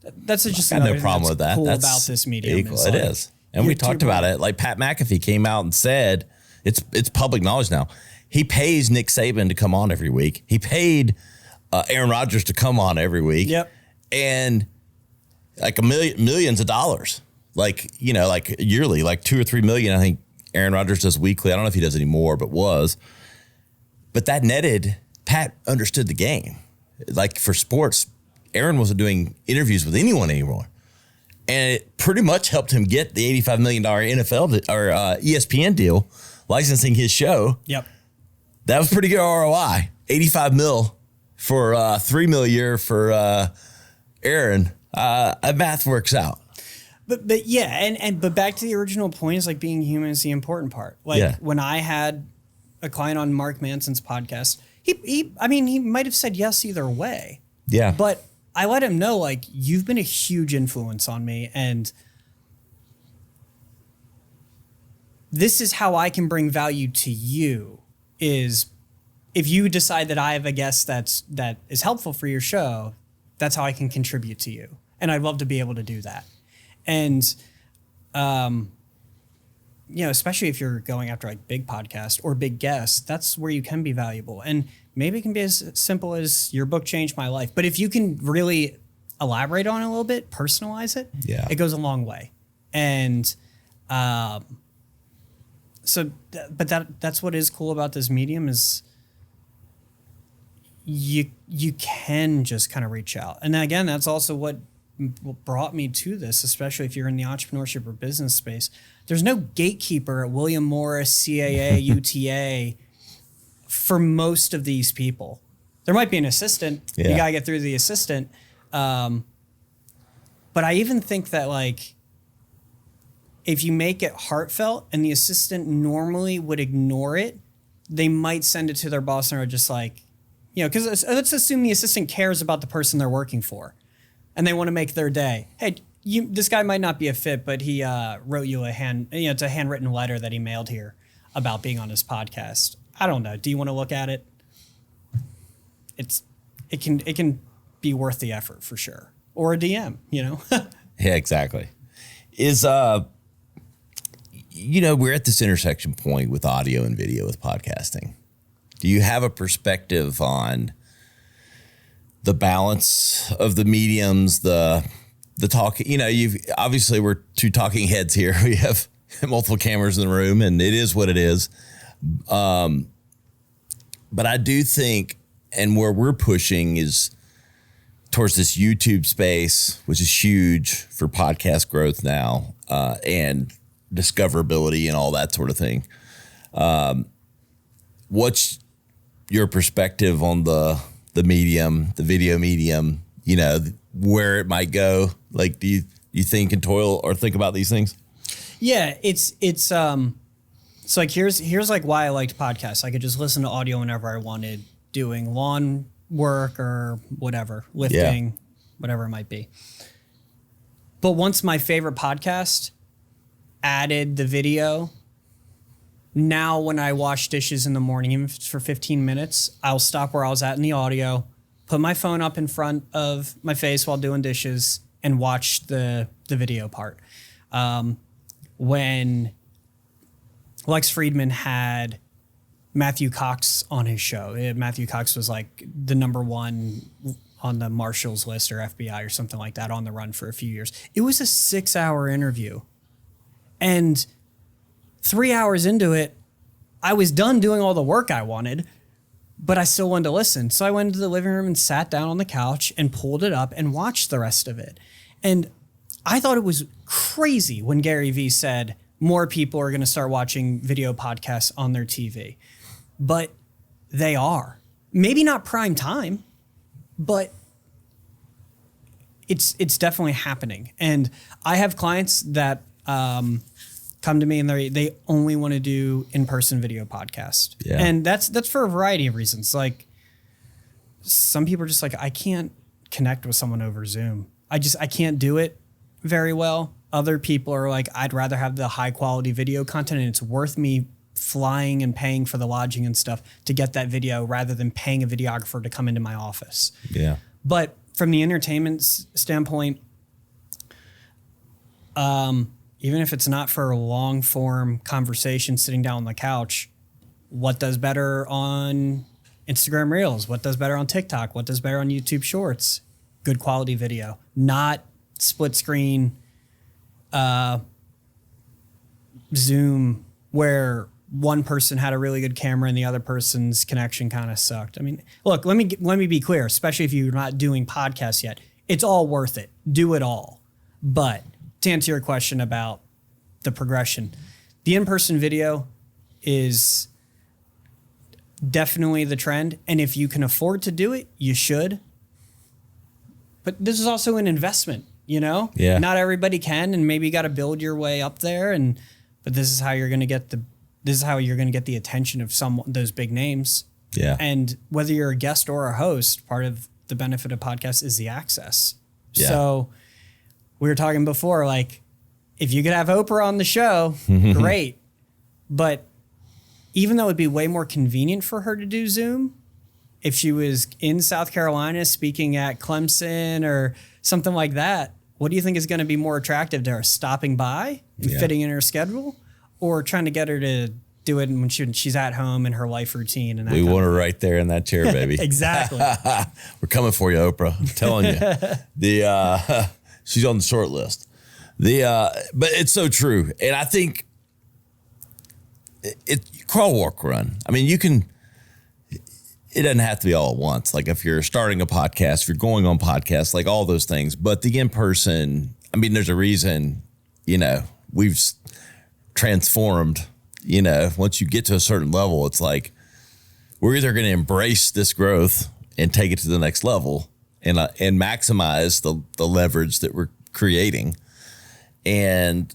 that's just no problem with that. Cool that's about this medium. Equal. It is. And we talked about it. Like Pat McAfee came out and said, It's public knowledge now. He pays Nick Saban to come on every week. He paid Aaron Rodgers to come on every week. Yep. And like millions of dollars, like yearly, like 2 or 3 million. I think Aaron Rodgers does weekly. I don't know if he does any more, but that netted. Pat understood the game. Like for sports, Aaron wasn't doing interviews with anyone anymore. And it pretty much helped him get the $85 million NFL or ESPN deal, licensing his show. Yep. That was pretty good ROI. 85 mil for $3 million a year for Aaron. Math works out. But yeah, but back to the original point is like being human is the important part. Like when I had a client on Mark Manson's podcast, he might have said yes either way. Yeah. But I let him know, like, you've been a huge influence on me, and this is how I can bring value to you, is if you decide that I have a guest that is helpful for your show, that's how I can contribute to you. And I'd love to be able to do that. And, especially if you're going after like big podcast or big guests, that's where you can be valuable. And maybe it can be as simple as your book changed my life. But if you can really elaborate on it a little bit, personalize it, it goes a long way. And that's what is cool about this medium is you can just kind of reach out. And then again, that's also what brought me to this, especially if you're in the entrepreneurship or business space. There's no gatekeeper at William Morris, CAA, UTA for most of these people. There might be an assistant. You got to get through the assistant. But I even think that like, if you make it heartfelt and the assistant normally would ignore it, they might send it to their boss and are just like, because let's assume the assistant cares about the person they're working for and they want to make their day. Hey, this guy might not be a fit, but he wrote you it's a handwritten letter that he mailed here about being on his podcast. I don't know. Do you want to look at it? It can be worth the effort for sure. Or a DM, Yeah, exactly. We're at this intersection point with audio and video with podcasting. Do you have a perspective on the balance of the mediums, the talk? You've obviously we're two talking heads here. We have multiple cameras in the room, and it is what it is. But I do think, and where we're pushing is towards this YouTube space, which is huge for podcast growth now, and discoverability and all that sort of thing. What's your perspective on the medium, the video medium, where it might go? Like, do you think and toil or think about these things? Yeah, it's so like here's like why I liked podcasts. I could just listen to audio whenever I wanted, doing lawn work or whatever, lifting, whatever it might be. But once my favorite podcast added the video, now when I wash dishes in the morning, even if it's for 15 minutes, I'll stop where I was at in the audio, put my phone up in front of my face while doing dishes, and watch the video part. When Lex Friedman had Matthew Cox on his show, Matthew Cox was like the number one on the Marshals list or FBI or something like that, on the run for a few years. It was a 6-hour interview. And 3 hours into it, I was done doing all the work I wanted, but I still wanted to listen. So I went into the living room and sat down on the couch and pulled it up and watched the rest of it. And I thought it was crazy when Gary Vee said more people are going to start watching video podcasts on their TV. But they are. Maybe not prime time, but it's definitely happening. And I have clients that come to me and they only want to do in-person video podcast. Yeah. And that's for a variety of reasons. Like, some people are just like, I can't connect with someone over Zoom. I can't do it very well. Other people are like, I'd rather have the high quality video content, and it's worth me flying and paying for the lodging and stuff to get that video rather than paying a videographer to come into my office. Yeah. But from the entertainment standpoint, even if it's not for a long form conversation sitting down on the couch, what does better on Instagram Reels? What does better on TikTok? What does better on YouTube Shorts? Good quality video, not split screen Zoom where one person had a really good camera and the other person's connection kind of sucked. I mean, look, let me be clear, especially if you're not doing podcasts yet. It's all worth it. Do it all. But to answer your question about the progression, the in-person video is definitely the trend. And if you can afford to do it, you should. But this is also an investment, you know? Yeah. Not everybody can, and maybe you got to build your way up there. But this is how you're going to get the attention of those big names. Yeah. And whether you're a guest or a host, part of the benefit of podcasts is the access. Yeah. So we were talking before, like, if you could have Oprah on the show, great. But even though it'd be way more convenient for her to do Zoom, if she was in South Carolina speaking at Clemson or something like that, what do you think is going to be more attractive to her? Stopping by and fitting in her schedule, or trying to get her to do it when she's at home in her life routine? And we want her right there in that chair, baby. Exactly. We're coming for you, Oprah. I'm telling you. She's on the short list. But it's so true. And I think crawl, walk, run. I mean, it doesn't have to be all at once. Like if you're starting a podcast, if you're going on podcasts, like all those things, but the in-person, I mean, there's a reason, we've transformed, once you get to a certain level, it's like, we're either going to embrace this growth and take it to the next level and maximize the leverage that we're creating. And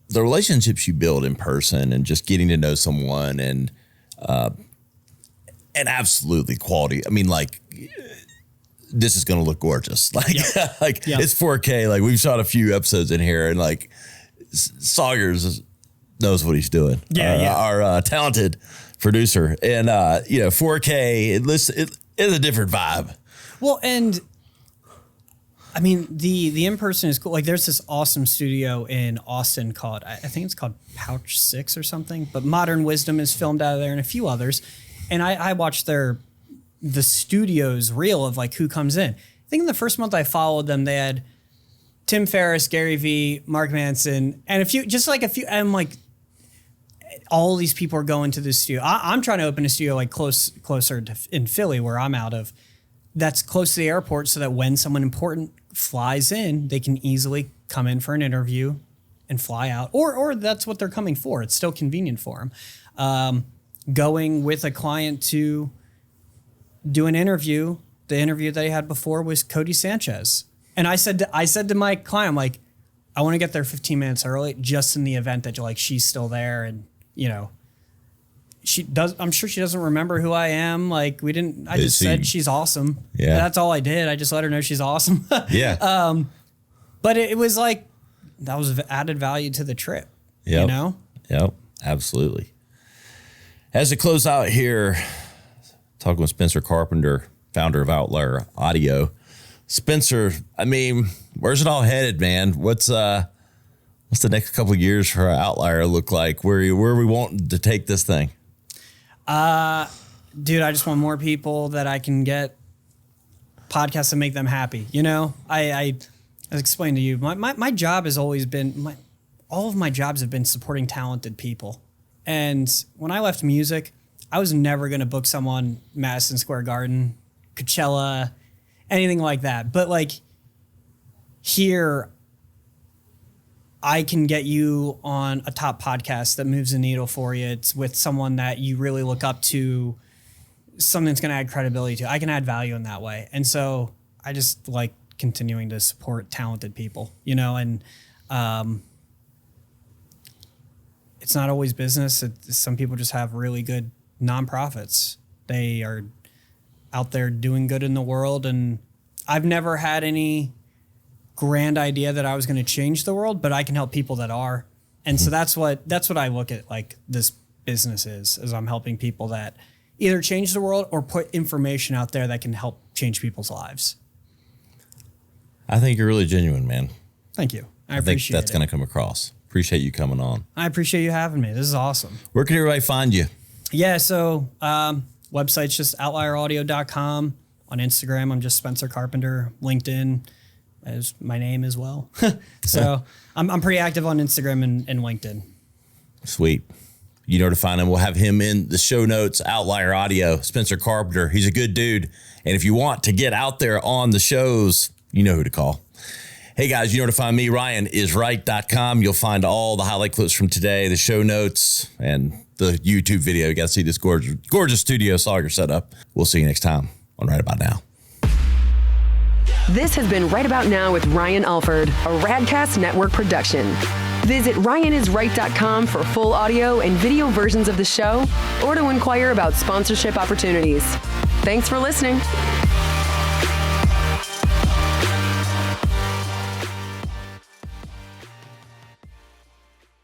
the relationships you build in person and just getting to know someone and absolutely quality. I mean, like, this is going to look gorgeous. Like, It's 4K. Like, we've shot a few episodes in here, and like Sawyers knows what he's doing. Our talented producer, and 4K. It is a different vibe. Well, and I mean, the in-person is cool. Like, there's this awesome studio in Austin called, I think it's called Pouch 6 or something, but Modern Wisdom is filmed out of there and a few others. And I watched the studio's reel of like who comes in. I think in the first month I followed them, they had Tim Ferriss, Gary Vee, Mark Manson, and a few. And I'm like, all these people are going to this studio. I'm trying to open a studio like closer to in Philly, where I'm out of. That's close to the airport, so that when someone important flies in, they can easily come in for an interview and fly out. Or that's what they're coming for. It's still convenient for them. Going with a client to do an interview. The interview that I had before was Cody Sanchez. And I said to my client, I'm like, I want to get there 15 minutes early, just in the event that she's still there. And, I'm sure she doesn't remember who I am. Like, I just said she's awesome. Yeah. That's all I did. I just let her know she's awesome. Yeah. But it was like, that was added value to the trip. Yep. Yep. Absolutely. As we close out here, talking with Spencer Carpenter, founder of Outlier Audio. Spencer, I mean, where's it all headed, man? What's the next couple of years for Outlier look like? Where are we wanting to take this thing? Dude, I just want more people that I can get podcasts and make them happy. I as explained to you, my job has always been, all of my jobs have been supporting talented people. And when I left music, I was never going to book someone Madison Square Garden, Coachella, anything like that. But like here, I can get you on a top podcast that moves the needle for you. It's with someone that you really look up to, something that's going to add credibility to. I can add value in that way. And so I just like continuing to support talented people, and it's not always business. Some people just have really good nonprofits. They are out there doing good in the world. And I've never had any grand idea that I was going to change the world, but I can help people that are. And so that's what I look at like this business is I'm helping people that either change the world or put information out there that can help change people's lives. I think you're really genuine, man. Thank you. I think appreciate that's going to come across. Appreciate you coming on. I appreciate you having me. This is awesome. Where can everybody find you? Yeah, so website's just outlieraudio.com. On Instagram, I'm just Spencer Carpenter. LinkedIn is my name as well. So I'm pretty active on Instagram and LinkedIn. Sweet. You know where to find him. We'll have him in the show notes. Outlier Audio, Spencer Carpenter. He's a good dude. And if you want to get out there on the shows, you know who to call. Hey guys, you know where to find me, RyanIsRight.com. You'll find all the highlight clips from today, the show notes, and the YouTube video. You got to see this gorgeous studio Sawyer set up. We'll see you next time on Right About Now. This has been Right About Now with Ryan Alford, a Radcast Network production. Visit RyanIsRight.com for full audio and video versions of the show or to inquire about sponsorship opportunities. Thanks for listening.